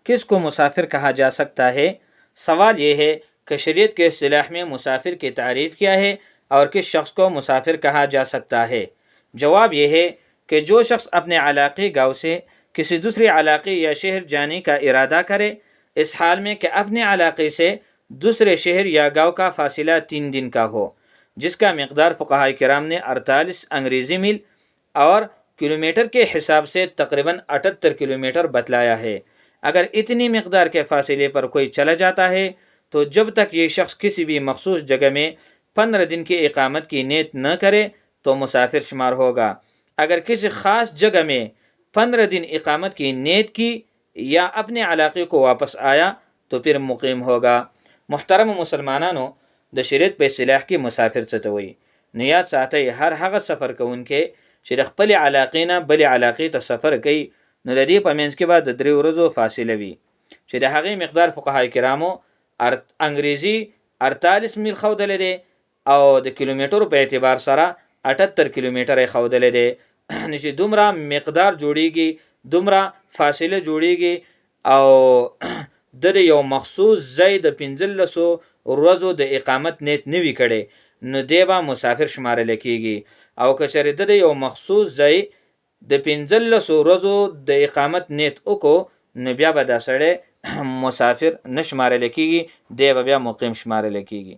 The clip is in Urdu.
کس کو مسافر کہا جا سکتا ہے؟ سوال یہ ہے کہ شریعت کے اصطلاح میں مسافر کی تعریف کیا ہے اور کس شخص کو مسافر کہا جا سکتا ہے؟ جواب یہ ہے کہ جو شخص اپنے علاقے گاؤں سے کسی دوسرے علاقے یا شہر جانے کا ارادہ کرے، اس حال میں کہ اپنے علاقے سے دوسرے شہر یا گاؤں کا فاصلہ 3 دن کا ہو، جس کا مقدار فقہائے کرام نے 48 انگریزی میل اور کلومیٹر کے حساب سے تقریباً 78 کلومیٹر بتلایا ہے۔ اگر اتنی مقدار کے فاصلے پر کوئی چلا جاتا ہے تو جب تک یہ شخص کسی بھی مخصوص جگہ میں 15 دن کی اقامت کی نیت نہ کرے تو مسافر شمار ہوگا۔ اگر کسی خاص جگہ میں 15 دن اقامت کی نیت کی یا اپنے علاقے کو واپس آیا تو پھر مقیم ہوگا۔ محترم مسلمانانو، د شریعت په اصطلاح کې مسافر څه ته وایي؟ نو یاد ساتئ هر هغه سفر کوونکی چې د خپلې علاقې نه بلې علاقې ته سفر کوي، نو د دې په منځ کې به د 3 ورځو فاصله وي چې د هغې مقدار فقهای کرامو انګریزي 48 میل ښودلی دی او د کیلومیټرو په اعتبار سره 78 کیلومیټره یې ښودلی دی. نو چې دومره مقدار جوړیږي، دومره فاصله جوړیږي او د یو مخصوص ځای د 15 ورځو د اقامت نیت نه وي کړی، نو دی به مسافر شمارلی کیږي. او که چېرې د یو مخصوص ځای د 15 ورځو د اقامت نیت وکړو، نو بیا به دا سړی مسافر نه شمارلی کیږي، دی به بیا مقیم شمارلی کیږي.